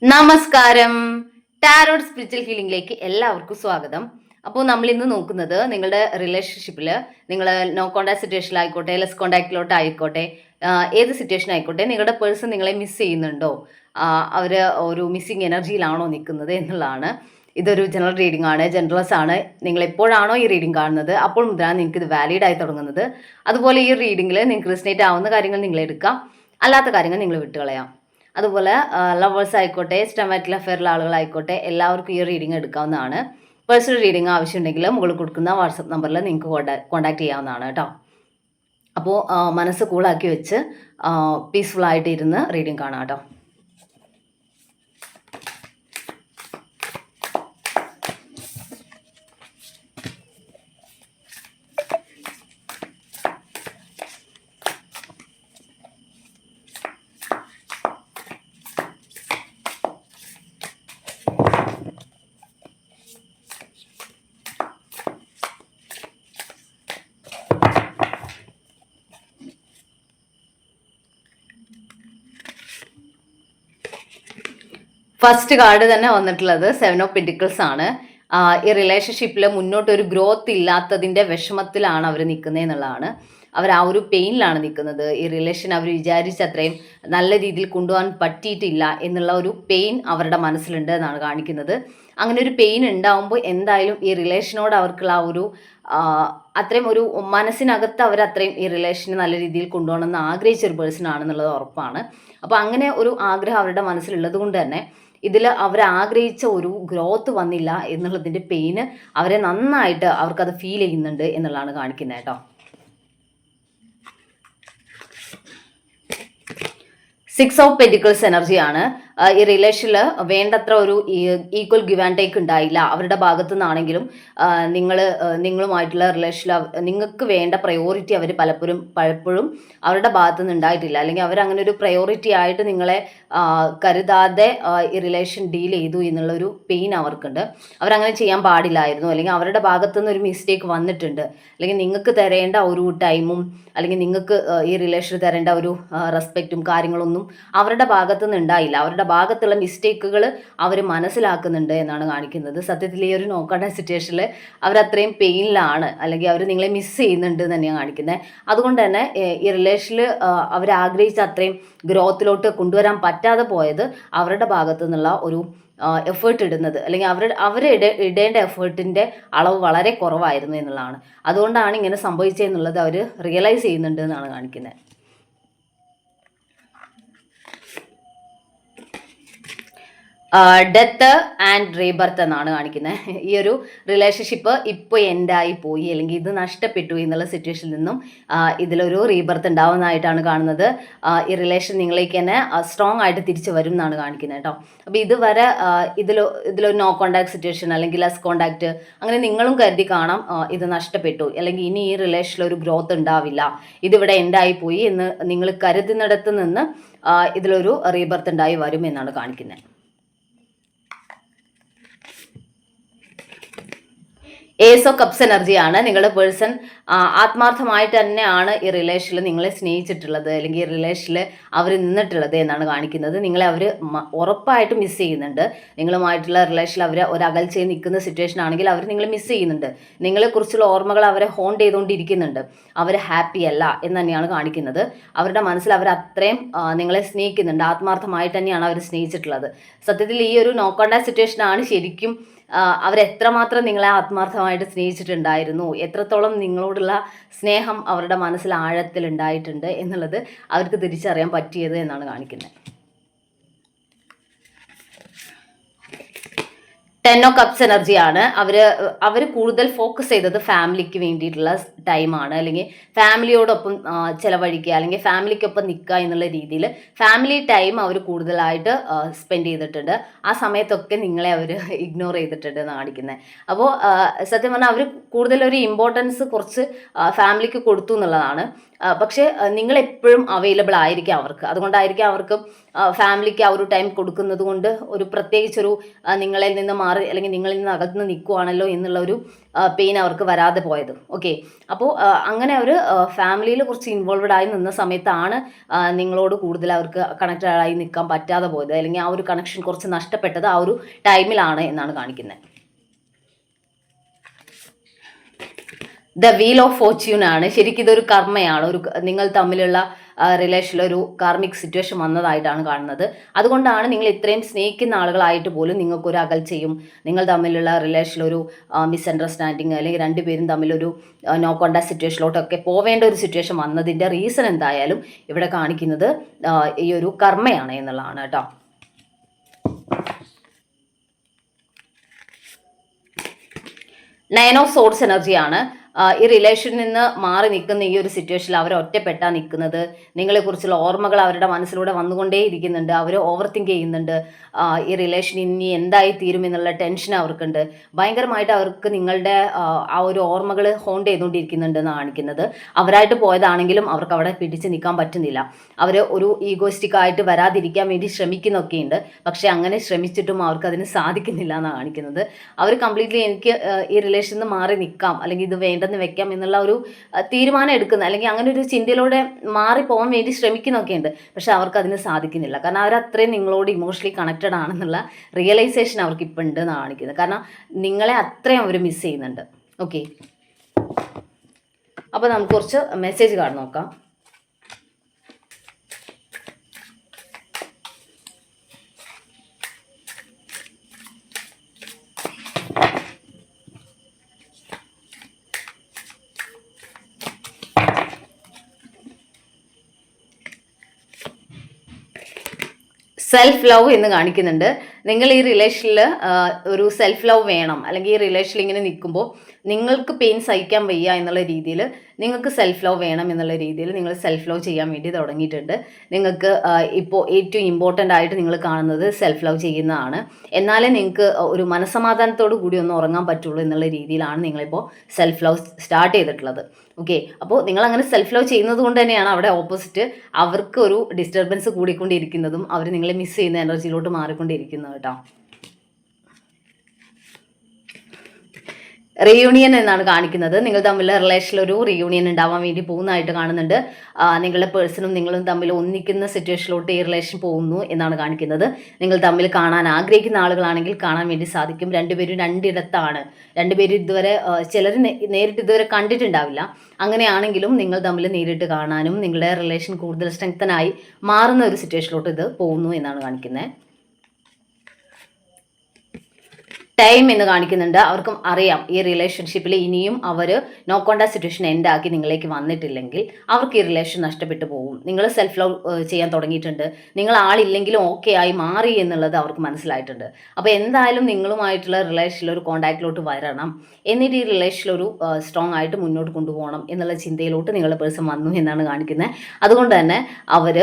നമസ്കാരം. Tarot spiritual ഹീലിംഗിലേക്ക് എല്ലാവർക്കും സ്വാഗതം. അപ്പോൾ നമ്മൾ ഇന്ന് നോക്കുന്നത് നിങ്ങളുടെ റിലേഷൻഷിപ്പിൽ നിങ്ങൾ നോ കോണ്ടാക്ട് സിറ്റുവേഷനിലായിക്കോട്ടെ, ലെസ് കോണ്ടാക്റ്റിലോട്ട് ആയിക്കോട്ടെ, ഏത് സിറ്റുവേഷൻ ആയിക്കോട്ടെ, നിങ്ങളുടെ പേഴ്സൺ നിങ്ങളെ മിസ് ചെയ്യുന്നുണ്ടോ, അവർ ഒരു മിസ്സിങ് എനർജിയിലാണോ നിൽക്കുന്നത് എന്നുള്ളതാണ്. ഇതൊരു ജനറൽ റീഡിംഗ് ആണ്, ജനറൽസ് ആണ്. നിങ്ങൾ എപ്പോഴാണോ ഈ റീഡിംഗ് കാണുന്നത് അപ്പോൾ മുതലാണ് നിങ്ങൾക്ക് ഇത് വാലിഡ് ആയി തുടങ്ങുന്നത്. അതുപോലെ ഈ റീഡിങ്ങിൽ നിങ്ങൾക്ക് റിസനേറ്റ് ആവുന്ന കാര്യങ്ങൾ നിങ്ങൾ എടുക്കാം, അല്ലാത്ത കാര്യങ്ങൾ നിങ്ങൾ വിട്ടുകളയാം. അതുപോലെ ലവേഴ്സ് ആയിക്കോട്ടെ, സ്റ്റമാറ്റിക് അഫെയറിലെ ആളുകളായിക്കോട്ടെ, എല്ലാവർക്കും ഈ റീഡിംഗ് എടുക്കാവുന്നതാണ്. പേഴ്സണൽ റീഡിംഗ് ആവശ്യമുണ്ടെങ്കിൽ മുകളിൽ കൊടുക്കുന്ന വാട്സപ്പ് നമ്പറിൽ നിങ്ങൾക്ക് കോൺടാക്ട് ചെയ്യാവുന്നതാണ് കേട്ടോ. അപ്പോൾ മനസ്സ് കൂളാക്കി വെച്ച് പീസ്ഫുള്ളായിട്ട് ഇരുന്ന് റീഡിംഗ് കാണാം കേട്ടോ. ഫസ്റ്റ് കാർഡ് തന്നെ വന്നിട്ടുള്ളത് 7 ഓഫ് പെന്റിക്കിൾസ് ആണ്. ഈ റിലേഷൻഷിപ്പിൽ മുന്നോട്ടൊരു ഗ്രോത്ത് ഇല്ലാത്തതിൻ്റെ വിഷമത്തിലാണ് അവർ നിൽക്കുന്നത് എന്നുള്ളതാണ്. അവർ ആ ഒരു പെയിനിലാണ് നിൽക്കുന്നത്. ഈ റിലേഷൻ അവർ വിചാരിച്ച അത്രയും നല്ല രീതിയിൽ കൊണ്ടുപോകാൻ പറ്റിയിട്ടില്ല എന്നുള്ള ഒരു പെയിൻ അവരുടെ മനസ്സിലുണ്ട് എന്നാണ് കാണിക്കുന്നത്. അങ്ങനെ ഒരു പെയിൻ ഉണ്ടാവുമ്പോൾ എന്തായാലും ഈ റിലേഷനോട് അവർക്കുള്ള ആ ഒരു അത്രയും ഒരു മനസ്സിനകത്ത് അവർ അത്രയും ഈ റിലേഷനെ നല്ല രീതിയിൽ കൊണ്ടുപോകണമെന്ന് ആഗ്രഹിച്ച ഒരു പേഴ്സൺ ആണെന്നുള്ളത് ഉറപ്പാണ്. അപ്പോൾ അങ്ങനെ ഒരു ആഗ്രഹം അവരുടെ മനസ്സിലുള്ളത് കൊണ്ട് തന്നെ ഇതിൽ അവർ ആഗ്രഹിച്ച ഒരു ഗ്രോത്ത് വന്നില്ല എന്നുള്ളതിൻ്റെ പെയിന് അവരെ നന്നായിട്ട് അവർക്കത് ഫീൽ ചെയ്യുന്നുണ്ട് എന്നുള്ളതാണ് കാണിക്കുന്നത് കേട്ടോ. 6 ഓഫ് പെന്റിക്കിൾസ് എനർജിയാണ്. ഈ റിലേഷനിൽ വേണ്ടത്ര ഒരു ഈക്വൽ ഗിവ് ആൻഡ് ടേക്ക് ഉണ്ടായില്ല അവരുടെ ഭാഗത്തു നിന്നാണെങ്കിലും. നിങ്ങളുമായിട്ടുള്ള റിലേഷനിൽ നിങ്ങൾക്ക് വേണ്ട പ്രയോറിറ്റി അവർ പലപ്പോഴും അവരുടെ ഭാഗത്തു നിന്ന് ഉണ്ടായിട്ടില്ല. അല്ലെങ്കിൽ അവരങ്ങനെ ഒരു പ്രയോറിറ്റി ആയിട്ട് നിങ്ങളെ കരുതാതെ ഈ റിലേഷൻ ഡീൽ ചെയ്തു എന്നുള്ളൊരു പെയിൻ അവർക്കുണ്ട്. അവരങ്ങനെ ചെയ്യാൻ പാടില്ലായിരുന്നു, അല്ലെങ്കിൽ അവരുടെ ഭാഗത്തു നിന്ന് ഒരു മിസ്റ്റേക്ക് വന്നിട്ടുണ്ട്. അല്ലെങ്കിൽ നിങ്ങൾക്ക് തരേണ്ട ഒരു ടൈമും അല്ലെങ്കിൽ നിങ്ങൾക്ക് ഈ റിലേഷനിൽ തരേണ്ട ഒരു റെസ്പെക്റ്റും കാര്യങ്ങളൊന്നും അവരുടെ ഭാഗത്തു നിന്ന് ഉണ്ടായില്ല. അവരുടെ ഭാഗത്തുള്ള മിസ്റ്റേക്കുകൾ അവർ മനസ്സിലാക്കുന്നുണ്ട് എന്നാണ് കാണിക്കുന്നത്. സത്യത്തിൽ ഈ ഒരു നോക്കേണ്ട സിറ്റുവേഷനിൽ അവരത്രയും പെയിനിലാണ്, അല്ലെങ്കിൽ അവർ നിങ്ങളെ മിസ് ചെയ്യുന്നുണ്ട് തന്നെയാണ് കാണിക്കുന്നത്. അതുകൊണ്ട് തന്നെ ഈ റിലേഷനിൽ അവർ ആഗ്രഹിച്ച അത്രയും ഗ്രോത്തിലോട്ട് കൊണ്ടുവരാൻ പറ്റാതെ പോയത് അവരുടെ ഭാഗത്തു നിന്നുള്ള ഒരു എഫേർട്ട് ഇടുന്നത്, അല്ലെങ്കിൽ അവർ ഇടേണ്ട എഫേർട്ടിൻ്റെ അളവ് വളരെ കുറവായിരുന്നു എന്നുള്ളതാണ്. അതുകൊണ്ടാണ് ഇങ്ങനെ സംഭവിച്ചതെന്നുള്ളത് അവർ റിയലൈസ് ചെയ്യുന്നുണ്ട് എന്നാണ് കാണിക്കുന്നത്. ഡെത്ത് ആൻഡ് റീബർത്ത് എന്നാണ് കാണിക്കുന്നത്. ഈ ഒരു റിലേഷൻഷിപ്പ് ഇപ്പോൾ എൻഡായി പോയി, അല്ലെങ്കിൽ ഇത് നഷ്ടപ്പെട്ടു എന്നുള്ള സിറ്റുവേഷനിൽ നിന്നും ഇതിലൊരു റീബർത്ത് ഉണ്ടാവുന്നതായിട്ടാണ് കാണുന്നത്. ഈ റിലേഷൻ നിങ്ങളിലേക്ക് തന്നെ സ്ട്രോങ് ആയിട്ട് തിരിച്ചു വരും എന്നാണ് കാണിക്കുന്നത് കേട്ടോ. അപ്പോൾ ഇതുവരെ ഇതിലൊരു നോ കോണ്ടാക്ട് സിറ്റുവേഷൻ അല്ലെങ്കിൽ ലെസ് കോണ്ടാക്ട് അങ്ങനെ നിങ്ങളും കരുതി കാണാം ഇത് നഷ്ടപ്പെട്ടു, അല്ലെങ്കിൽ ഇനി ഈ റിലേഷനിൽ ഒരു ഗ്രോത്ത് ഉണ്ടാവില്ല, ഇതിവിടെ എൻഡായി പോയി എന്ന് നിങ്ങൾ കരുതുന്നിടത്ത് നിന്ന് ഇതിലൊരു റീബർത്ത് ഉണ്ടായി വരും എന്നാണ് കാണിക്കുന്നത്. ഏസ് ഓഫ് കപ്സ് എനർജിയാണ്. നിങ്ങളുടെ പേഴ്സൺ ആത്മാർത്ഥമായിട്ട് തന്നെയാണ് ഈ റിലേഷനിൽ നിങ്ങളെ സ്നേഹിച്ചിട്ടുള്ളത്, അല്ലെങ്കിൽ ഈ റിലേഷനിൽ അവർ നിന്നിട്ടുള്ളത് എന്നാണ് കാണിക്കുന്നത്. നിങ്ങളെ അവർ ഉറപ്പായിട്ട് മിസ് ചെയ്യുന്നുണ്ട്. നിങ്ങളുമായിട്ടുള്ള റിലേഷനിൽ അവർ ഒരകൽച്ചയിൽ നിൽക്കുന്ന സിറ്റുവേഷൻ ആണെങ്കിൽ അവർ നിങ്ങളെ മിസ് ചെയ്യുന്നുണ്ട്. നിങ്ങളെക്കുറിച്ചുള്ള ഓർമ്മകൾ അവരെ ഹോണ്ട് ചെയ്തുകൊണ്ടിരിക്കുന്നുണ്ട്. അവർ ഹാപ്പി അല്ല എന്ന് തന്നെയാണ് കാണിക്കുന്നത്. അവരുടെ മനസ്സിൽ അവർ അത്രയും നിങ്ങളെ സ്നേഹിക്കുന്നുണ്ട്. ആത്മാർത്ഥമായിട്ട് തന്നെയാണ് അവർ സ്നേഹിച്ചിട്ടുള്ളത്. സത്യത്തിൽ ഈ ഒരു നോ കോണ്ടാക്ട് സിറ്റുവേഷനാണ് ശരിക്കും അവരെത്രമാത്രം നിങ്ങളെ ആത്മാർത്ഥമായിട്ട് സ്നേഹിച്ചിട്ടുണ്ടായിരുന്നു, എത്രത്തോളം നിങ്ങളോടുള്ള സ്നേഹം അവരുടെ മനസ്സിൽ ആഴത്തിൽ ഉണ്ടായിട്ടുണ്ട് എന്നുള്ളത് അവർക്ക് തിരിച്ചറിയാൻ പറ്റിയത് എന്നാണ് കാണിക്കുന്നത്. 10 ഓഫ് കപ്സ് എനർജിയാണ്. അവർ കൂടുതൽ ഫോക്കസ് ചെയ്തത് ഫാമിലിക്ക് വേണ്ടിയിട്ടുള്ള ടൈമാണ്, അല്ലെങ്കിൽ ഫാമിലിയോടൊപ്പം ചിലവഴിക്കുക, അല്ലെങ്കിൽ ഫാമിലിക്കൊപ്പം നിൽക്കുക എന്നുള്ള രീതിയിൽ ഫാമിലി ടൈം അവർ കൂടുതലായിട്ട് സ്പെൻഡ് ചെയ്തിട്ടുണ്ട്. ആ സമയത്തൊക്കെ നിങ്ങളെ അവർ ഇഗ്നോർ ചെയ്തിട്ടുണ്ട് എന്ന് കാണിക്കുന്നത്. അപ്പോൾ സത്യം പറഞ്ഞാൽ അവർ കൂടുതലൊരു ഇമ്പോർട്ടൻസ് കുറച്ച് ഫാമിലിക്ക് കൊടുത്തു എന്നുള്ളതാണ്. പക്ഷേ നിങ്ങളെപ്പോഴും അവൈലബിൾ ആയിരിക്കാം അവർക്ക്. അതുകൊണ്ടായിരിക്കാം അവർക്ക് ഫാമിലിക്ക് ആ ഒരു ടൈം കൊടുക്കുന്നത് കൊണ്ട് ഒരു പ്രത്യേകിച്ചൊരു നിങ്ങളിൽ നിന്ന് മാറി അല്ലെങ്കിൽ നിങ്ങളിൽ നിന്ന് അകന്ന് നിൽക്കുവാണല്ലോ എന്നുള്ള ഒരു പെയിൻ അവർക്ക് വരാതെ പോയത്. ഓക്കെ, അപ്പോൾ അങ്ങനെ അവർ ഫാമിലിയിൽ കുറച്ച് ഇൻവോൾവഡ് ആയി നിന്ന സമയത്താണ് നിങ്ങളോട് കൂടുതൽ അവർക്ക് കണക്റ്റഡ് ആയി നിൽക്കാൻ പറ്റാതെ പോയത്, അല്ലെങ്കിൽ ആ ഒരു കണക്ഷൻ കുറച്ച് നഷ്ടപ്പെട്ടത് ആ ഒരു ടൈമിലാണ് എന്നാണ് കാണിക്കുന്നത്. ദ വീൽ ഓഫ് ഫോർച്യൂൺ ആണ്. ശരിക്കും ഇതൊരു കർമ്മയാണ്. നിങ്ങൾ തമ്മിലുള്ള റിലേഷനിൽ ഒരു കാർമിക് സിറ്റുവേഷൻ വന്നതായിട്ടാണ് കാണുന്നത്. അതുകൊണ്ടാണ് നിങ്ങൾ ഇത്രയും സ്നേഹിക്കുന്ന ആളുകളായിട്ട് പോലും നിങ്ങൾക്കൊരു അകൽച്ചയും, നിങ്ങൾ തമ്മിലുള്ള റിലേഷനിൽ ഒരു മിസ്അണ്ടർസ്റ്റാൻഡിങ്, അല്ലെങ്കിൽ രണ്ടുപേരും തമ്മിലൊരു നോ കോണ്ടാക്ട് സിറ്റുവേഷനിലോട്ടൊക്കെ പോവേണ്ട ഒരു സിറ്റുവേഷൻ വന്നതിൻ്റെ റീസൺ എന്തായാലും ഇവിടെ കാണിക്കുന്നത് ഈ ഒരു കർമ്മയാണ് എന്നുള്ളതാണ് കേട്ടോ. നയൻ ഓഫ് സോർഡ്സ് എനർജിയാണ്. ഈ റിലേഷനിൽ നിന്ന് മാറി നിൽക്കുന്ന ഈ ഒരു സിറ്റുവേഷനിൽ അവർ ഒറ്റപ്പെട്ടാ നിൽക്കുന്നത്. നിങ്ങളെക്കുറിച്ചുള്ള ഓർമ്മകൾ അവരുടെ മനസ്സിലൂടെ വന്നുകൊണ്ടേ ഇരിക്കുന്നുണ്ട്. അവർ ഓവർ തിങ്ക് ചെയ്യുന്നുണ്ട്. ഈ റിലേഷൻ ഇനി എന്തായി തീരും എന്നുള്ള ടെൻഷൻ അവർക്കുണ്ട്. ഭയങ്കരമായിട്ട് അവർക്ക് നിങ്ങളുടെ ആ ഒരു ഓർമ്മകൾ ഹോണ്ട് ചെയ്തുകൊണ്ടിരിക്കുന്നുണ്ടെന്ന് കാണിക്കുന്നത്. അവരായിട്ട് പോയതാണെങ്കിലും അവർക്ക് അവിടെ പിടിച്ച് നിൽക്കാൻ പറ്റുന്നില്ല. അവർ ഒരു ഈഗോയിസ്റ്റിക് ആയിട്ട് വരാതിരിക്കാൻ വേണ്ടി ശ്രമിക്കുന്നൊക്കെയുണ്ട്. പക്ഷെ അങ്ങനെ ശ്രമിച്ചിട്ടും അവർക്ക് അതിന് സാധിക്കുന്നില്ല എന്നാണ് കാണിക്കുന്നത്. അവർ കംപ്ലീറ്റ്ലി എനിക്ക് ഈ റിലേഷനിൽ നിന്ന് മാറി നിൽക്കാം, അല്ലെങ്കിൽ ഇത് വേണ്ടെന്ന് വെക്കാം എന്നുള്ള ഒരു തീരുമാനം എടുക്കുന്ന, അല്ലെങ്കിൽ അങ്ങനെ ഒരു ചിന്തയിലൂടെ മാറിപ്പോകാൻ വേണ്ടി ശ്രമിക്കുന്നൊക്കെയുണ്ട്. പക്ഷെ അവർക്ക് അതിന് സാധിക്കുന്നില്ല. കാരണം അവരത്രയും നിങ്ങളോട് ഇമോഷണലി കണക്റ്റഡ് ആണെന്നുള്ള റിയലൈസേഷൻ അവർക്ക് ഇപ്പം ഉണ്ട് എന്നാണ് കാണിക്കുന്നത്. കാരണം നിങ്ങളെ അത്രയും അവർ മിസ് ചെയ്യുന്നുണ്ട്. ഓക്കെ, അപ്പോൾ നമുക്ക് കുറച്ച് മെസ്സേജ് കാർഡ് നോക്കാം. സെൽഫ് ലവ് എന്ന് കാണിക്കുന്നുണ്ട്. നിങ്ങൾ ഈ റിലേഷനിൽ ഒരു സെൽഫ് ലവ് വേണം, അല്ലെങ്കിൽ ഈ റിലേഷനിൽ ഇങ്ങനെ നിൽക്കുമ്പോൾ നിങ്ങൾക്ക് പെയിൻ സഹിക്കാൻ വയ്യ എന്നുള്ള രീതിയിൽ നിങ്ങൾക്ക് സെൽഫ് ലവ് വേണം എന്നുള്ള രീതിയിൽ നിങ്ങൾ സെൽഫ് ലവ് ചെയ്യാൻ വേണ്ടി തുടങ്ങിയിട്ടുണ്ട്. നിങ്ങൾക്ക് ഇപ്പോൾ ഏറ്റവും ഇമ്പോർട്ടൻ്റ് ആയിട്ട് നിങ്ങൾ കാണുന്നത് സെൽഫ് ലവ് ചെയ്യുന്നതാണ്. എന്നാലേ നിങ്ങൾക്ക് ഒരു മനസ്സമാധാനത്തോടു കൂടി ഒന്ന് ഉറങ്ങാൻ പറ്റുള്ളൂ എന്നുള്ള രീതിയിലാണ് നിങ്ങളിപ്പോൾ സെൽഫ് ലവ് സ്റ്റാർട്ട് ചെയ്തിട്ടുള്ളത്. ഓക്കെ, അപ്പോൾ നിങ്ങൾ അങ്ങനെ സെൽഫ് ലവ് ചെയ്യുന്നത് കൊണ്ട് തന്നെയാണ് അവിടെ ഓപ്പോസിറ്റ് അവർക്ക് ഒരു ഡിസ്റ്റർബൻസ് കൂടിക്കൊണ്ടിരിക്കുന്നതും അവർ നിങ്ങളെ മിസ് ചെയ്യുന്ന എനർജിയിലോട്ട് മാറിക്കൊണ്ടിരിക്കുന്നത് കേട്ടോ. റീയൂണിയൻ എന്നാണ് കാണിക്കുന്നത്. നിങ്ങൾ തമ്മിലുള്ള റിലേഷനിൽ ഒരു റീയൂണിയൻ ഉണ്ടാവാൻ വേണ്ടി പോകുന്നതായിട്ട് കാണുന്നുണ്ട്. നിങ്ങളുടെ പേഴ്സണും നിങ്ങളും തമ്മിൽ ഒന്നിക്കുന്ന സിറ്റുവേഷനിലോട്ട് ഈ റിലേഷൻ പോകുന്നു എന്നാണ് കാണിക്കുന്നത്. നിങ്ങൾ തമ്മിൽ കാണാൻ ആഗ്രഹിക്കുന്ന ആളുകളാണെങ്കിൽ കാണാൻ വേണ്ടി സാധിക്കും. രണ്ടുപേരും രണ്ടിടത്താണ്. രണ്ടുപേരും ഇതുവരെ ചിലർ നേരിട്ട് ഇതുവരെ കണ്ടിട്ടുണ്ടാവില്ല. അങ്ങനെയാണെങ്കിലും നിങ്ങൾ തമ്മിൽ നേരിട്ട് കാണാനും നിങ്ങളുടെ റിലേഷൻ കൂടുതൽ സ്ട്രെങ്തനായി മാറുന്ന ഒരു സിറ്റുവേഷനിലോട്ട് ഇത് പോകുന്നു എന്നാണ് കാണിക്കുന്നത്. ടൈം എന്ന് കാണിക്കുന്നുണ്ട്. അവർക്കും അറിയാം ഈ റിലേഷൻഷിപ്പിൽ ഇനിയും അവർ നോ കോണ്ടാക്ട് സിറ്റുവേഷൻ എൻഡ് ആക്കി നിങ്ങളിലേക്ക് വന്നിട്ടില്ലെങ്കിൽ അവർക്ക് ഈ റിലേഷൻ നഷ്ടപ്പെട്ടു പോകും. നിങ്ങൾ സെൽഫ് ലവ് ചെയ്യാൻ തുടങ്ങിയിട്ടുണ്ട്. നിങ്ങൾ ആളില്ലെങ്കിലും ഓക്കെ ആയി മാറി എന്നുള്ളത് അവർക്ക് മനസ്സിലായിട്ടുണ്ട്. അപ്പോൾ എന്തായാലും നിങ്ങളുമായിട്ടുള്ള റിലേഷനിൽ ഒരു കോണ്ടാക്റ്റിലോട്ട് വരണം, എന്നിട്ട് ഈ റിലേഷനിലൊരു സ്ട്രോങ് ആയിട്ട് മുന്നോട്ട് കൊണ്ടുപോകണം എന്നുള്ള ചിന്തയിലോട്ട് നിങ്ങളുടെ പേഴ്സൺ വന്നു എന്നാണ് കാണിക്കുന്നത്. അതുകൊണ്ട് തന്നെ അവർ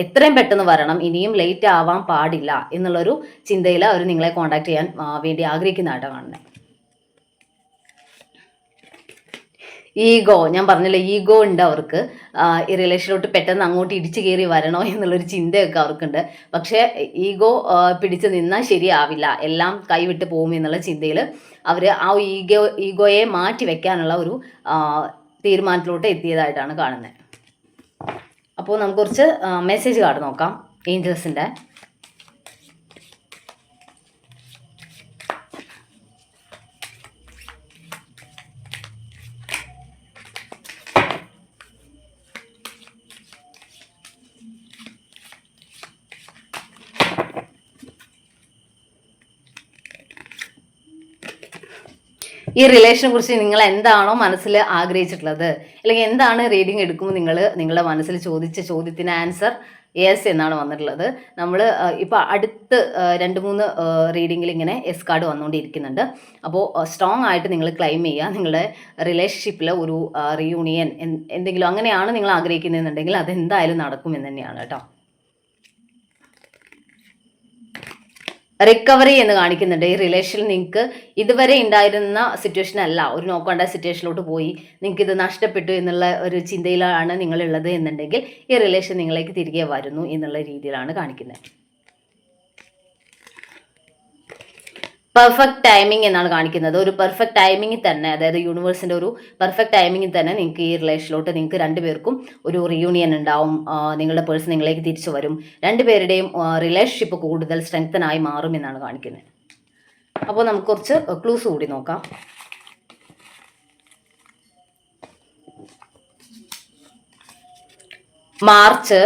എത്രയും പെട്ടെന്ന് വരണം, ഇനിയും ലേറ്റ് ആവാൻ പാടില്ല എന്നുള്ളൊരു ചിന്തയിൽ അവർ നിങ്ങളെ കോണ്ടാക്ട് ചെയ്യാൻ വേണ്ടി ആഗ്രഹിക്കുന്നതായിട്ടാണ് കാണുന്നത്. ഈഗോ, ഞാൻ പറഞ്ഞല്ലോ ഈഗോ ഉണ്ട് അവർക്ക്. ഈ റിലേഷനിലോട്ട് പെട്ടെന്ന് അങ്ങോട്ട് ഇടിച്ചു കയറി വരണോ എന്നുള്ളൊരു ചിന്തയൊക്കെ അവർക്കുണ്ട്. പക്ഷേ ഈഗോ പിടിച്ച് നിന്നാൽ ശരിയാവില്ല, എല്ലാം കൈവിട്ട് പോകും എന്നുള്ള ചിന്തയിൽ അവർ ആ ഈഗോയെ മാറ്റി വെക്കാനുള്ള ഒരു തീരുമാനത്തിലോട്ട് എത്തിയതായിട്ടാണ് കാണുന്നത്. അപ്പോൾ നമുക്ക് കുറച്ച് മെസ്സേജ് കാർഡ് നോക്കാം ഏഞ്ചൽസിൻ്റെ. ഈ റിലേഷനെ കുറിച്ച് നിങ്ങൾ എന്താണോ മനസ്സിൽ ആഗ്രഹിച്ചിട്ടുള്ളത്, അല്ലെങ്കിൽ എന്താണ് റീഡിങ് എടുക്കുമ്പോൾ നിങ്ങളുടെ മനസ്സിൽ ചോദിച്ച ചോദ്യത്തിന് ആൻസർ യെസ് എന്നാണ് വന്നിട്ടുള്ളത്. നമ്മൾ ഇപ്പോൾ അടുത്ത് 2-3 റീഡിങ്ങിൽ ഇങ്ങനെ എസ് കാർഡ് വന്നുകൊണ്ടിരിക്കുന്നുണ്ട്. അപ്പോൾ സ്ട്രോങ് ആയിട്ട് നിങ്ങൾ ക്ലെയിം ചെയ്യുക. നിങ്ങളുടെ റിലേഷൻഷിപ്പിൽ ഒരു റീയൂണിയൻ എന്തെങ്കിലും അങ്ങനെയാണ് നിങ്ങൾ ആഗ്രഹിക്കുന്നതെന്നുണ്ടെങ്കിൽ അതെന്തായാലും നടക്കുമെന്ന് തന്നെയാണ് കേട്ടോ. റിക്കവറി എന്ന് കാണിക്കുന്നുണ്ട്. ഈ റിലേഷനിൽ നിങ്ങൾക്ക് ഇതുവരെ ഉണ്ടായിരുന്ന സിറ്റുവേഷൻ അല്ല, ഒരു നോ കോണ്ടാക്ട് സിറ്റുവേഷനിലോട്ട് പോയി നിങ്ങൾക്ക് ഇത് നഷ്ടപ്പെട്ടു എന്നുള്ള ഒരു ചിന്തയിലാണ് നിങ്ങളുള്ളത് എന്നുണ്ടെങ്കിൽ ഈ റിലേഷൻ നിങ്ങളേക്ക് തിരികെ വരുന്നു എന്നുള്ള രീതിയിലാണ് കാണിക്കുന്നത്. പെർഫെക്റ്റ് ടൈമിംഗ് എന്നാണ് കാണിക്കുന്നത്. ഒരു പെർഫെക്റ്റ് ടൈമിംഗിൽ തന്നെ, അതായത് യൂണിവേഴ്സിന്റെ ഒരു പെർഫെക്റ്റ് ടൈമിംഗിൽ തന്നെ നിങ്ങൾക്ക് ഈ റിലേഷനിലോട്ട് നിങ്ങൾക്ക് രണ്ടുപേർക്കും ഒരു റീയൂണിയൻ ഉണ്ടാവും. നിങ്ങളുടെ പേഴ്സൺ നിങ്ങളിലേക്ക് തിരിച്ചു വരും. രണ്ടുപേരുടെയും റിലേഷൻഷിപ്പ് കൂടുതൽ സ്ട്രെങ്തൻ ആയി മാറും എന്നാണ് കാണിക്കുന്നത്. അപ്പോൾ നമുക്ക് കുറച്ച് ക്ലൂസ് കൂടി നോക്കാം. March,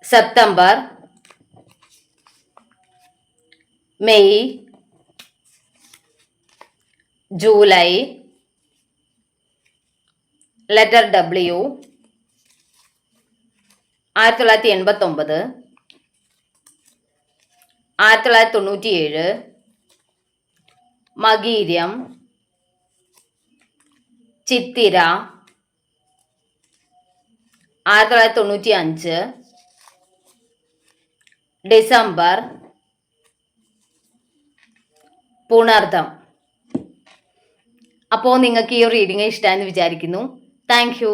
September, May, July, letter W, 1989, 1997, Makayiram, ചിത്തിര, 1995, ഡിസംബർ, പുണർദം. അപ്പോൾ നിങ്ങൾക്ക് ഈ ഒരു റീഡിംഗ് ഇഷ്ടമായെന്ന് വിചാരിക്കുന്നു. Thank you.